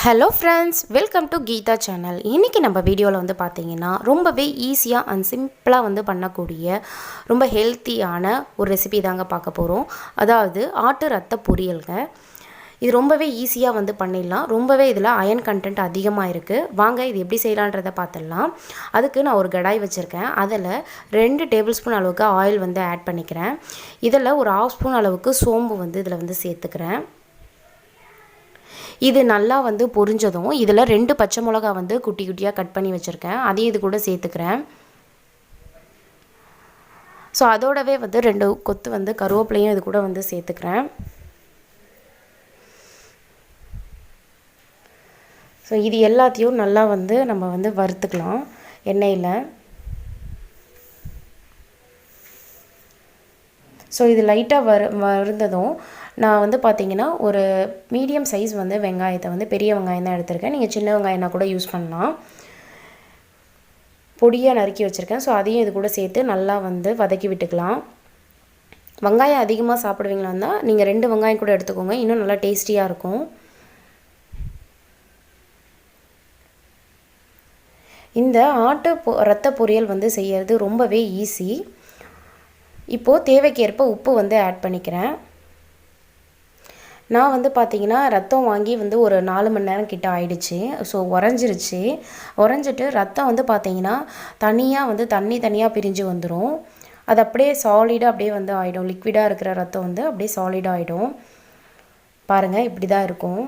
Hello friends, welcome to Geetha channel. இன்றைக்கி நம்ம வீடியோவில் வந்து பார்த்தீங்கன்னா ரொம்பவே ஈஸியாக அண்ட் சிம்பிளாக வந்து பண்ணக்கூடிய ரொம்ப ஹெல்த்தியான ஒரு ரெசிபி தாங்க பார்க்க போகிறோம். அதாவது ஆட்டு ரத்த பொரியல்ங்க. இது ரொம்பவே ஈஸியாக வந்து பண்ணிடலாம். ரொம்பவே இதில் அயன் கண்டென்ட் அதிகமாக இருக்குது. வாங்க இது எப்படி செய்யலான்றதை பார்த்துடலாம். அதுக்கு நான் ஒரு கடாய் வச்சுருக்கேன். அதில் 2 டேபிள் ஸ்பூன் அளவுக்கு ஆயில் வந்து ஆட் பண்ணிக்கிறேன். இதில் ஒரு 1/2 ஸ்பூன் அளவுக்கு சோம்பு வந்து இதில் வந்து சேர்த்துக்கிறேன். இது நல்லா வந்து பொரிஞ்சதும் இதில் 2 பச்சை மிளகா வந்து குட்டி குட்டியாக கட் பண்ணி வச்சுருக்கேன். அதையும் இது கூட சேர்த்துக்கிறேன். ஸோ அதோடவே வந்து 2 கொத்து வந்து கருவேப்பிலையும் இது கூட வந்து சேர்த்துக்கிறேன். ஸோ இது எல்லாத்தையும் நல்லா வந்து நம்ம வந்து வறுத்துக்கலாம் எண்ணெயில். ஸோ இது லைட்டாக வருந்ததும் நான் வந்து பார்த்திங்கன்னா ஒரு மீடியம் சைஸ் வந்து வெங்காயத்தை வந்து பெரிய வெங்காயம் தான் எடுத்திருக்கேன். நீங்கள் சின்ன வெங்காயம்னா கூட யூஸ் பண்ணலாம். பொடியாக நறுக்கி வச்சுருக்கேன். ஸோ அதையும் இது கூட சேர்த்து நல்லா வந்து வதக்கி விட்டுக்கலாம். வெங்காயம் அதிகமாக சாப்பிடுவீங்களான்னா நீங்கள் 2 வெங்காயம் கூட எடுத்துக்கோங்க, இன்னும் நல்லா டேஸ்டியாக இருக்கும். இந்த ரத்த பொரியல் வந்து செய்கிறது ரொம்பவே ஈஸி. இப்போது தேவைக்கேற்ப உப்பு வந்து ஆட் பண்ணிக்கிறேன். நான் வந்து பார்த்திங்கன்னா ரத்தம் வாங்கி வந்து ஒரு 4 மணி நேரம் கிட்ட ஆயிடுச்சு. ஸோ உறைஞ்சிட்டு ரத்தம் வந்து பார்த்திங்கன்னா தனியாக வந்து தனியாக பிரிஞ்சு வந்துடும். அது அப்படியே சாலிடாக அப்படியே வந்து ஆகிடும். லிக்விடாக இருக்கிற ரத்தம் வந்து அப்படியே சாலிடாக ஆகிடும். பாருங்கள், இப்படி தான் இருக்கும்.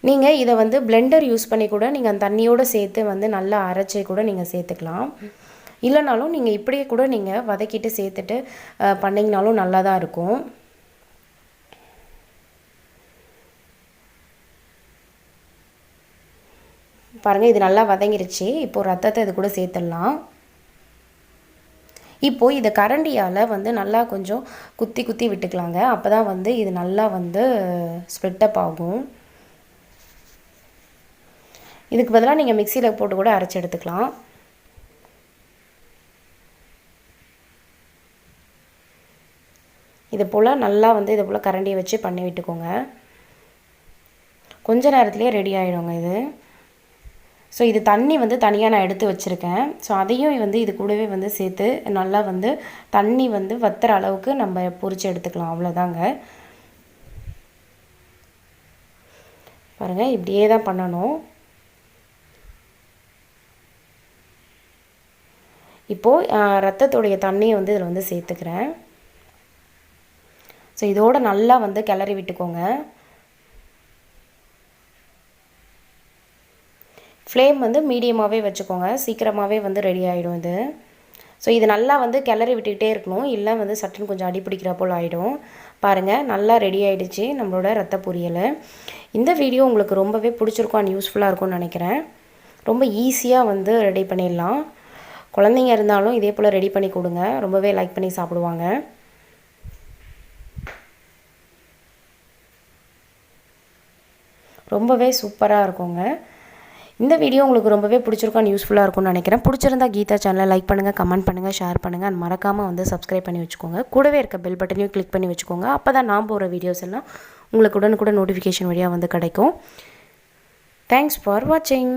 நீங்கள் இதை வந்து பிளெண்டர் யூஸ் பண்ணி கூட நீங்கள் அந்த தண்ணியோடு சேர்த்து வந்து நல்லா அரைச்சி கூட நீங்கள் சேர்த்துக்கலாம். இல்லைனாலும் நீங்கள் இப்படியே கூட நீங்கள் வதக்கிட்டு சேர்த்துட்டு பண்ணிங்கனாலும் நல்லா தான் இருக்கும். பாருங்கள், இது நல்லா வதங்கிருச்சு. இப்போது ரத்தத்தை இது கூட சேர்த்துடலாம். இப்போது இதை கரண்டியால் வந்து நல்லா கொஞ்சம் குத்தி விட்டுக்கலாங்க. அப்போ தான் வந்து இது நல்லா வந்து ஸ்ப்ளிட்டப் ஆகும். இதுக்கு பதிலாக நீங்கள் மிக்சியில் போட்டு கூட அரைச்சி எடுத்துக்கலாம். இது போல் நல்லா வந்து இது போல் கரண்டியை வச்சு பண்ணி விட்டுக்கோங்க. கொஞ்ச நேரத்துலேயே ரெடி ஆகிடுங்க இது. ஸோ இது தண்ணி வந்து தனியாக நான் எடுத்து வச்சுருக்கேன். ஸோ அதையும் வந்து இது கூடவே வந்து சேர்த்து நல்லா வந்து தண்ணி வந்து வத்துற அளவுக்கு நம்ம பொரித்து எடுத்துக்கலாம். அவ்வளோதாங்க. பாருங்கள், இப்படியே தான் பண்ணணும். இப்போது ரத்தத்துடைய தண்ணியை வந்து இதில் வந்து சேர்த்துக்கிறேன். ஸோ இதோடு நல்லா வந்து கிளறி விட்டுக்கோங்க. ஃப்ளேம் வந்து மீடியமாகவே வச்சுக்கோங்க. சீக்கிரமாகவே வந்து ரெடி ஆகிடும் இது. ஸோ இது நல்லா வந்து கிளறி விட்டுக்கிட்டே இருக்கணும், இல்லை வந்து சட்டுன்னு கொஞ்சம் அடி பிடிக்கிற போல் ஆகிடும். பாருங்கள், நல்லா ரெடி ஆகிடுச்சு நம்மளோட ரத்த பொரியல். இந்த வீடியோ உங்களுக்கு ரொம்பவே பிடிச்சிருக்கும் அண்ட் யூஸ்ஃபுல்லாக இருக்கும்னு நினைக்கிறேன். ரொம்ப ஈஸியாக வந்து ரெடி பண்ணிடலாம். குழந்தைங்க இருந்தாலும் இதே போல் ரெடி பண்ணி கொடுங்க, ரொம்பவே லைக் பண்ணி சாப்பிடுவாங்க. ரொம்பவே சூப்பராக இருக்குங்க. இந்த வீடியோ உங்களுக்கு ரொம்பவே பிடிச்சிருக்கும் யூஸ்ஃபுல்லாக இருக்கும்னு நினைக்கிறேன். பிடிச்சிருந்தா கீதா சேனலை லைக் பண்ணுங்கள், கமெண்ட் பண்ணுங்கள், ஷேர் பண்ணுங்கள் அண்ட் மறக்காமல் வந்து சப்ஸ்கிரைப் பண்ணி வச்சுக்கோங்க. கூடவே இருக்க பெல் பட்டனையும் கிளிக் பண்ணி வச்சுக்கோங்க. அப்போ தான் நான் போகிற வீடியோஸ் எல்லாம் உங்களுக்கு உடனுக்குடன் நோட்டிஃபிகேஷன் வழியாக வந்து கிடைக்கும். தேங்க்ஸ் ஃபார் வாட்சிங்.